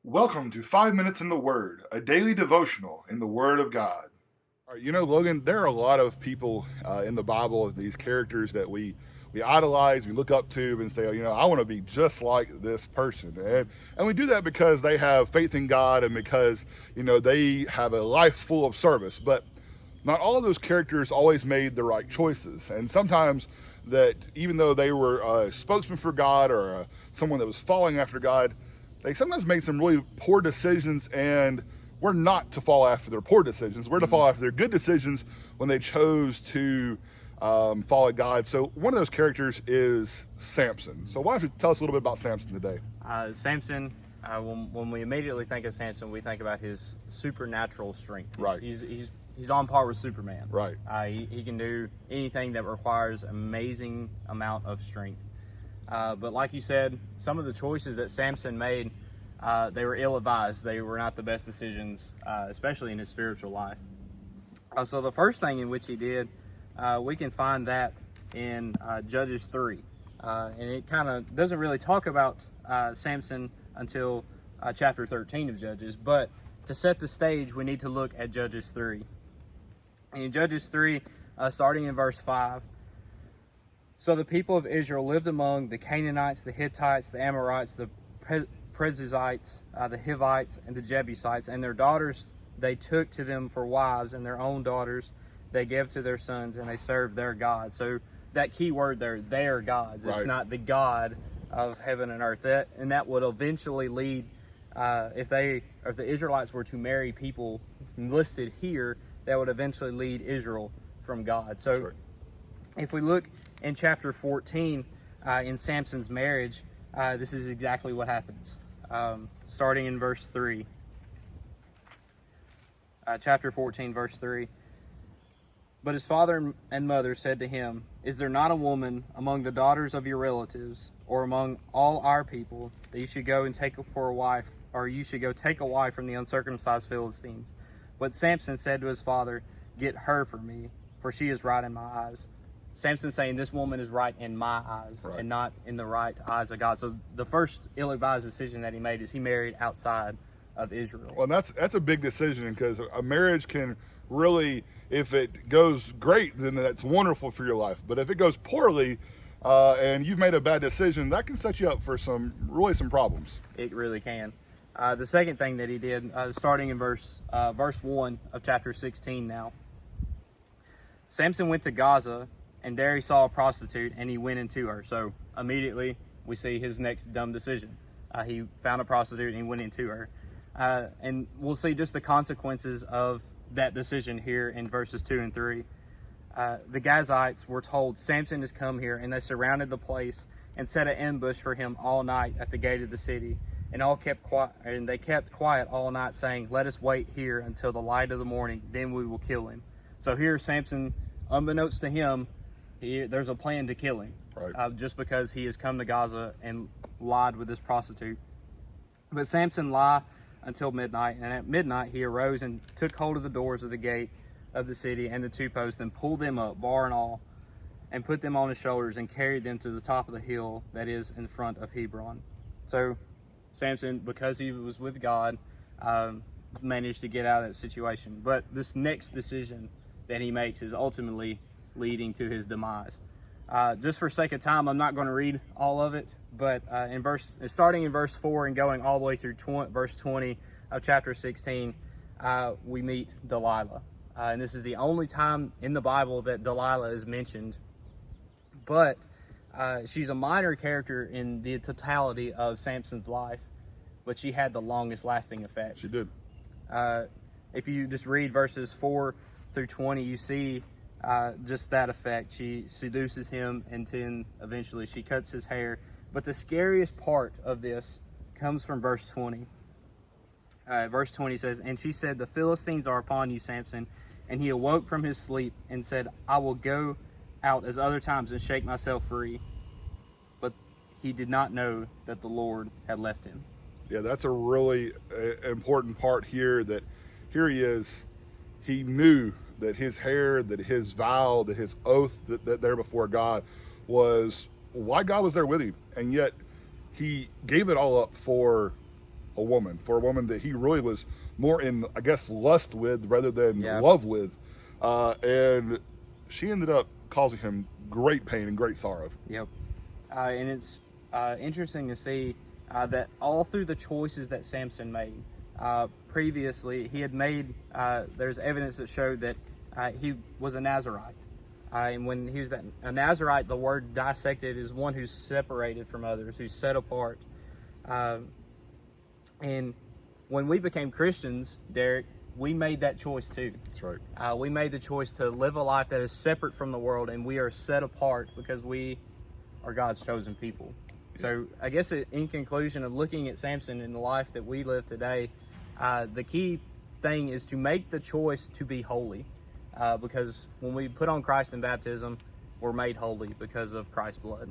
Welcome to 5 Minutes in the Word, a daily devotional in the Word of God. All right, Logan, there are a lot of people in the Bible, these characters that we idolize, we look up to, and say, I want to be just like this person. And we do that because they have faith in God and because, they have a life full of service. But not all of those characters always made the right choices. And sometimes that even though they were a spokesman for God or someone that was following after God, they sometimes made some really poor decisions, and we're not to follow after their poor decisions. We're to follow after their good decisions when they chose to follow God. So one of those characters is Samson. So why don't you tell us a little bit about Samson today? Samson, when we immediately think of Samson, we think about his supernatural strength. Right. He's on par with Superman. Right. He can do anything that requires amazing amount of strength. But like you said, some of the choices that Samson made, they were ill-advised. They were not the best decisions, especially in his spiritual life. So the first thing in which he did, we can find that in Judges 3. And it kind of doesn't really talk about Samson until chapter 13 of Judges. But to set the stage, we need to look at Judges 3. In Judges 3, starting in verse 5, so the people of Israel lived among the Canaanites, the Hittites, the Amorites, the Perizzites, the Hivites, and the Jebusites, and their daughters they took to them for wives, and their own daughters they gave to their sons, and they served their God. So that key word there, their gods. Right. It's not the God of heaven and earth. That would eventually lead, if the Israelites were to marry people listed here, that would eventually lead Israel from God. So Sure. If we look in chapter 14, in Samson's marriage, this is exactly what happens. Starting in verse 3. Chapter 14, verse 3. But his father and mother said to him, "Is there not a woman among the daughters of your relatives, or among all our people, that you should go and take for a wife, or you should go take a wife from the uncircumcised Philistines?" But Samson said to his father, "Get her for me, for she is right in my eyes." Samson's saying this woman is right in my eyes, Right. and not in the right eyes of God. So the first ill-advised decision that he made is he married outside of Israel. Well, that's a big decision, because a marriage can really, if it goes great, then that's wonderful for your life. But if it goes poorly and you've made a bad decision, that can set you up for some problems. It really can. The second thing that he did, starting in verse 1 of chapter 16 now. Samson went to Gaza, and there he saw a prostitute, and he went into her. So immediately we see his next dumb decision. He found a prostitute and he went into her. And we'll see just the consequences of that decision here in verses 2 and 3. The Gazites were told, "Samson has come here," and they surrounded the place and set an ambush for him all night at the gate of the city. And they kept quiet all night, saying, "Let us wait here until the light of the morning, then we will kill him." So here Samson, unbeknownst to him, there's a plan to kill him, Right. just because he has come to Gaza and lied with this prostitute. But Samson lied until midnight, and at midnight he arose and took hold of the doors of the gate of the city and the two posts, and pulled them up, bar and all, and put them on his shoulders, and carried them to the top of the hill that is in front of Hebron. So Samson, because he was with God, managed to get out of that situation. But this next decision that he makes is ultimately leading to his demise. Just for sake of time, I'm not going to read all of it, but starting in verse 4 and going all the way through verse 20 of chapter 16, we meet Delilah. And this is the only time in the Bible that Delilah is mentioned. But she's a minor character in the totality of Samson's life, but she had the longest lasting effect. She did. If you just read verses 4 through 20, you see just that effect. She seduces him, and then eventually she cuts his hair. But the scariest part of this comes from verse 20. Verse 20 says, "And she said, 'The Philistines are upon you, Samson.' And he awoke from his sleep and said, 'I will go out as other times and shake myself free.' But he did not know that the Lord had left him." Yeah, that's a really important part here, that here he is. He knew that his hair, that his vow, that his oath that there before God was why God was there with him. And yet he gave it all up for a woman, for a woman that he really was more in, I guess, lust with rather than Yeah. love with. And she ended up causing him great pain and great sorrow. Yep. And it's interesting to see that all through the choices that Samson made, previously he had made, there's evidence that showed that he was a Nazarite. And when he was a Nazarite, the word dissected is one who's separated from others, who's set apart. And when we became Christians, Derek, we made that choice too. That's right. We made the choice to live a life that is separate from the world, and we are set apart because we are God's chosen people. Yeah. So I guess in conclusion of looking at Samson in the life that we live today, the key thing is to make the choice to be holy, because when we put on Christ in baptism, we're made holy because of Christ's blood.